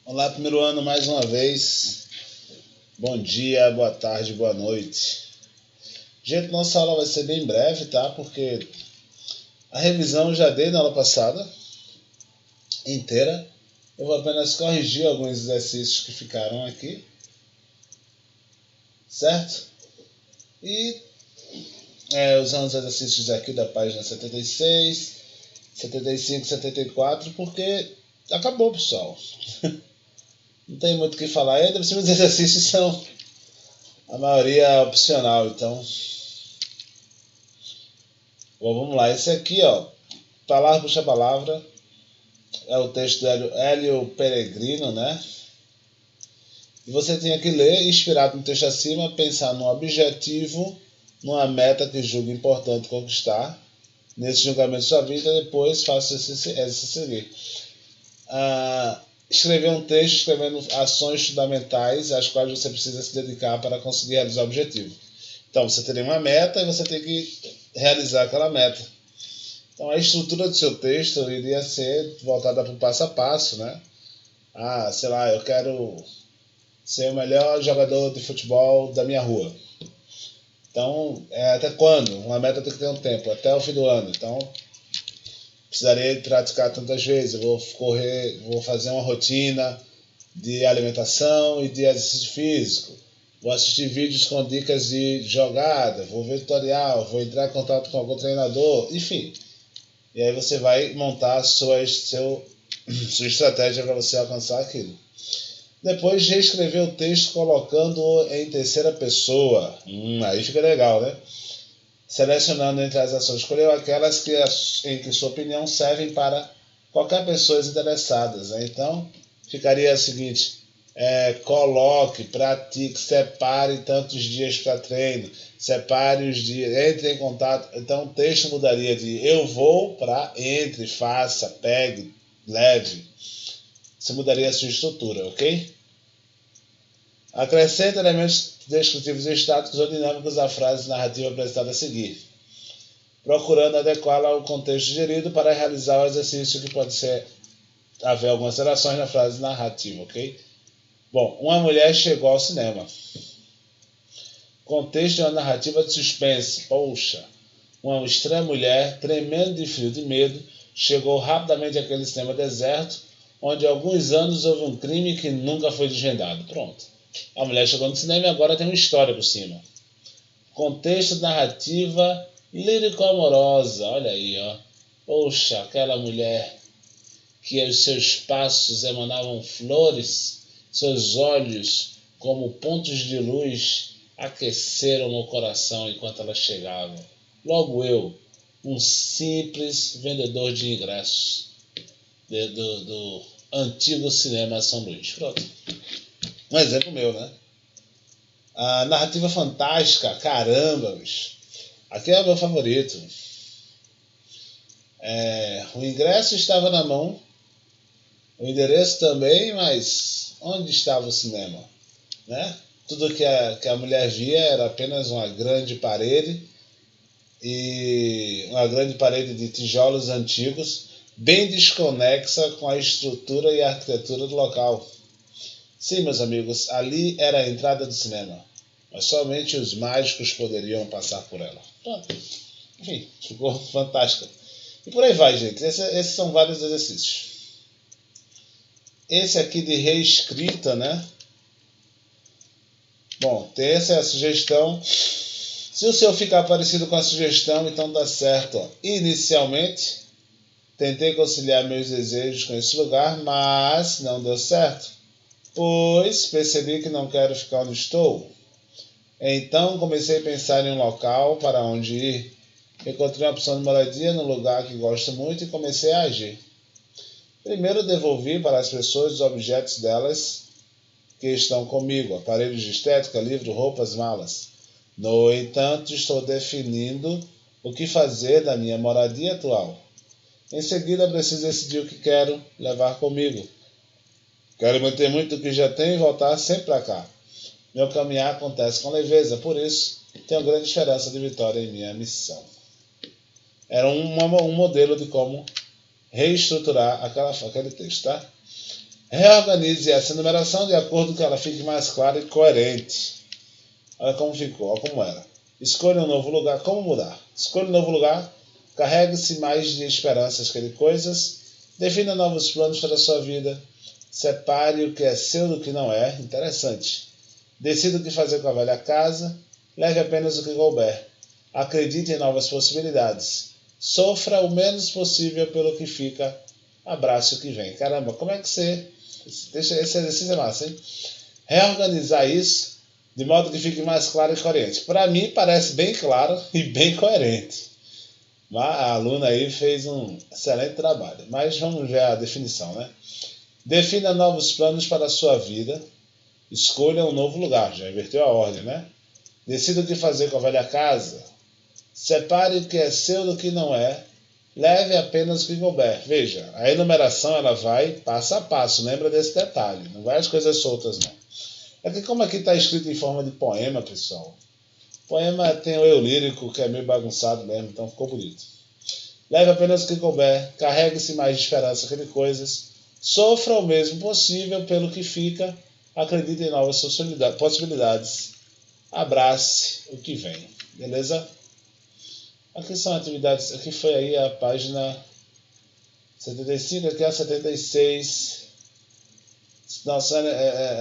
Olá, primeiro ano mais uma vez. Bom dia, boa tarde, boa noite. Gente, nossa aula vai ser bem breve, tá? Porque a revisão eu já dei na aula passada inteira. Eu vou apenas corrigir alguns exercícios que ficaram aqui, certo? E usando os exercícios aqui da página 76, 75, 74, porque acabou, pessoal. Não tem muito o que falar. Ainda por cima, os exercícios são a maioria opcional, então. Bom, vamos lá. Esse aqui, ó, palavra puxa palavra, é o texto do Hélio Peregrino, né? E você tinha que ler, inspirado no texto acima, pensar num objetivo, numa meta que julgue importante conquistar. Nesse julgamento da sua vida, depois faça esse seguir. Escrever um texto escrevendo ações fundamentais às quais você precisa se dedicar para conseguir realizar o objetivo. Então, você teria uma meta e você tem que realizar aquela meta. Então, a estrutura do seu texto iria ser voltada para o passo a passo, né? Sei lá, eu quero ser o melhor jogador de futebol da minha rua. Então, até quando? Uma meta tem que ter um tempo, até o fim do ano. Então, precisaria praticar tantas vezes. Eu vou fazer uma rotina de alimentação e de exercício físico. Vou assistir vídeos com dicas de jogada, vou ver tutorial, vou entrar em contato com algum treinador, enfim. E aí você vai montar a sua estratégia para você alcançar aquilo. Depois reescrever o texto colocando-o em terceira pessoa. Aí fica legal, né? Selecionando entre as ações, escolheu aquelas em que sua opinião servem para qualquer pessoa interessada. Né? Então, ficaria o seguinte: coloque, pratique, separe tantos dias para treino, separe os dias, entre em contato. Então, o texto mudaria de eu vou para entre, faça, pegue, leve. Você mudaria a sua estrutura, ok? Acrescente elementos descritivos estáticos ou dinâmicos à frase narrativa apresentada a seguir, procurando adequá-la ao contexto gerido para realizar o exercício que pode haver algumas alterações na frase narrativa, ok? Bom, uma mulher chegou ao cinema. Contexto de uma narrativa de suspense. Poxa, uma estranha mulher, tremendo de frio e de medo, chegou rapidamente àquele cinema deserto, onde há alguns anos houve um crime que nunca foi desvendado. Pronto. A mulher chegou no cinema e agora tem uma história por cima. Contexto de narrativa lírico-amorosa. Olha aí, ó. Poxa, aquela mulher que os seus passos emanavam flores, seus olhos, como pontos de luz, aqueceram meu coração enquanto ela chegava. Logo eu, um simples vendedor de ingressos do antigo cinema São Luís. Pronto. Um exemplo meu, né? A narrativa fantástica, caramba, bicho. Aqui é o meu favorito. O ingresso estava na mão, o endereço também, mas onde estava o cinema? Né? Tudo que a mulher via era apenas uma grande parede, e uma grande parede de tijolos antigos, bem desconexa com a estrutura e a arquitetura do local. Sim, meus amigos, ali era a entrada do cinema, mas somente os mágicos poderiam passar por ela. Pronto. Enfim, ficou fantástico. E por aí vai, gente. Esses são vários exercícios. Esse aqui de reescrita, né? Bom, essa é a sugestão. Se o seu ficar parecido com a sugestão, então dá certo. Ó. Inicialmente, tentei conciliar meus desejos com esse lugar, mas não deu certo, pois percebi que não quero ficar onde estou. Então comecei a pensar em um local para onde ir. Encontrei uma opção de moradia num lugar que gosto muito e comecei a agir. Primeiro devolvi para as pessoas os objetos delas que estão comigo, aparelhos de estética, livro, roupas, malas. No entanto, estou definindo o que fazer da minha moradia atual. Em seguida, preciso decidir o que quero levar comigo. Quero manter muito do que já tenho e voltar sempre para cá. Meu caminhar acontece com leveza, por isso tenho grande esperança de vitória em minha missão. Era um modelo de como reestruturar aquele texto, tá? Reorganize essa numeração de acordo com que ela fique mais clara e coerente. Olha como ficou, olha como era. Escolha um novo lugar. Como mudar? Escolha um novo lugar. Carregue-se mais de esperanças que de coisas. Defina novos planos para a sua vida. Separe o que é seu do que não é. Interessante. Decida o que fazer com a velha casa. Leve apenas o que couber. Acredite em novas possibilidades. Sofra o menos possível pelo que fica. Abrace o que vem. Caramba, como é que você... Esse exercício é massa, hein? Reorganizar isso de modo que fique mais claro e coerente. Para mim, parece bem claro e bem coerente. A aluna aí fez um excelente trabalho. Mas vamos ver a definição, né? Defina novos planos para a sua vida. Escolha um novo lugar. Já inverteu a ordem, né? Decida o que fazer com a velha casa. Separe o que é seu do que não é. Leve apenas o que couber. Veja, a enumeração ela vai passo a passo. Lembra desse detalhe. Não vai as coisas soltas, não. É que como aqui está escrito em forma de poema, pessoal. Poema tem o eu lírico, que é meio bagunçado mesmo, então ficou bonito. Leve apenas o que couber. Carregue-se mais de esperança que de coisas. Sofra o mesmo possível pelo que fica. Acredite em novas possibilidades. Abrace o que vem. Beleza? Aqui são atividades, aqui foi aí a página 75, aqui a 76. Nossas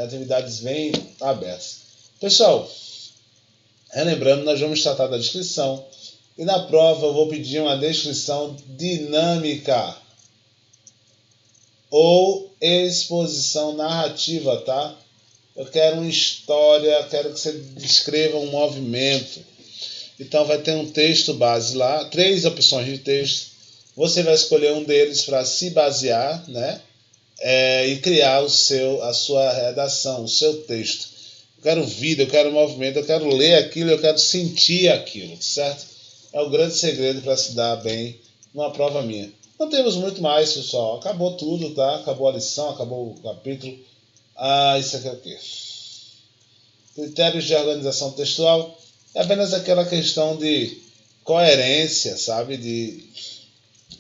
atividades bem abertas. Pessoal, relembrando, nós vamos tratar da descrição. E na prova eu vou pedir uma descrição dinâmica ou exposição narrativa, tá? Eu quero uma história, quero que você descreva um movimento. Então vai ter um texto base lá, 3 opções de texto. Você vai escolher um deles para se basear, né? E criar a sua redação, o seu texto. Eu quero vida, eu quero movimento, eu quero ler aquilo, eu quero sentir aquilo, certo? É o grande segredo para se dar bem numa prova minha. Não temos muito mais, pessoal. Acabou tudo, tá? Acabou a lição, acabou o capítulo. Isso aqui é o quê? Critérios de organização textual. É apenas aquela questão de coerência, sabe?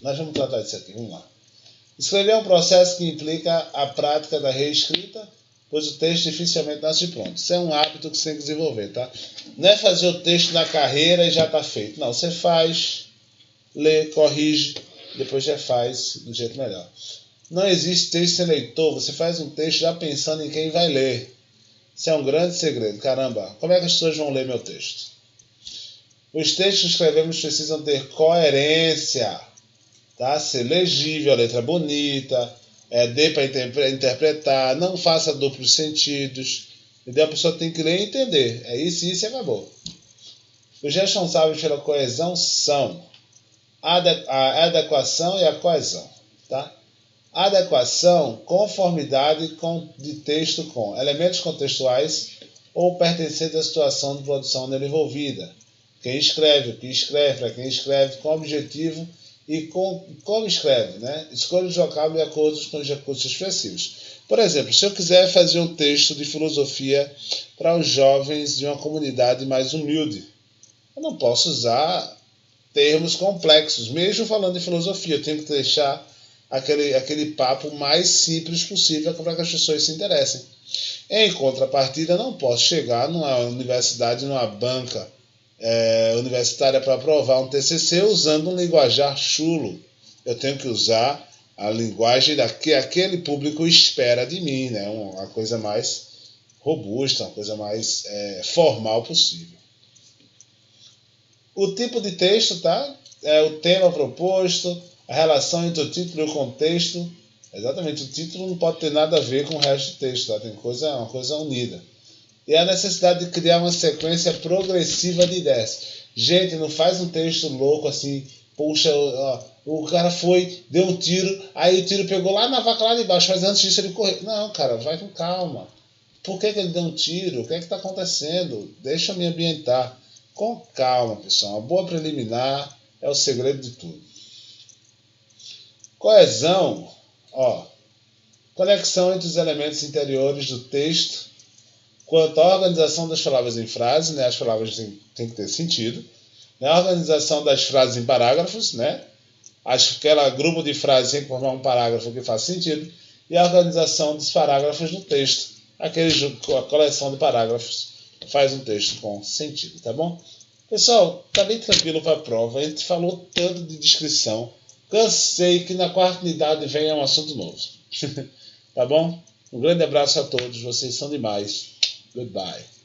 Nós vamos tratar disso aqui, vamos lá. Escrever é um processo que implica a prática da reescrita, pois o texto dificilmente nasce pronto. Isso é um hábito que você tem que desenvolver, tá? Não é fazer o texto na carreira e já está feito. Não, você faz, lê, corrige, depois já faz do jeito melhor. Não existe texto sem leitor, você faz um texto já pensando em quem vai ler. Isso é um grande segredo. Caramba, como é que as pessoas vão ler meu texto? Os textos que escrevemos precisam ter coerência, tá? Ser legível, a letra bonita, dê para interpretar, não faça duplos sentidos. Entendeu? A pessoa tem que ler e entender. É isso e isso e acabou. Os responsáveis pela coesão são a adequação e a coesão, tá? Adequação, conformidade de texto com elementos contextuais ou pertencente à situação de produção nele envolvida. Quem escreve, o que escreve, para quem escreve, com objetivo e como escreve, né? Escolha o vocábulo de acordo com os recursos expressivos. Por exemplo, se eu quiser fazer um texto de filosofia para os jovens de uma comunidade mais humilde, eu não posso usar termos complexos, mesmo falando de filosofia. Eu tenho que deixar aquele papo mais simples possível para que as pessoas se interessem. Em contrapartida, não posso chegar numa universidade, numa banca universitária para aprovar um TCC usando um linguajar chulo. Eu tenho que usar a linguagem que aquele público espera de mim, né? Uma coisa mais robusta, uma coisa mais formal possível. O tipo de texto, tá? É o tema proposto, a relação entre o título e o contexto. Exatamente, o título não pode ter nada a ver com o resto do texto, tá? Tem uma coisa unida. E a necessidade de criar uma sequência progressiva de ideias. Gente, não faz um texto louco assim, puxa, o cara deu um tiro, aí o tiro pegou lá na vaca lá de baixo, mas antes disso ele correu. Não, cara, vai com calma. Por que ele deu um tiro? O que está acontecendo? Deixa eu me ambientar. Com calma, pessoal. Uma boa preliminar é o segredo de tudo. Coesão, conexão entre os elementos interiores do texto, quanto à organização das palavras em frases, né? As palavras têm que ter sentido, né? A organização das frases em parágrafos, né? Aquele grupo de frases tem que formar um parágrafo que faz sentido, e a organização dos parágrafos no texto. A coleção de parágrafos faz um texto com sentido, tá bom? Pessoal, tá bem tranquilo para a prova. A gente falou tanto de descrição. Cansei que na quarta unidade venha um assunto novo. Tá bom? Um grande abraço a todos. Vocês são demais. Goodbye.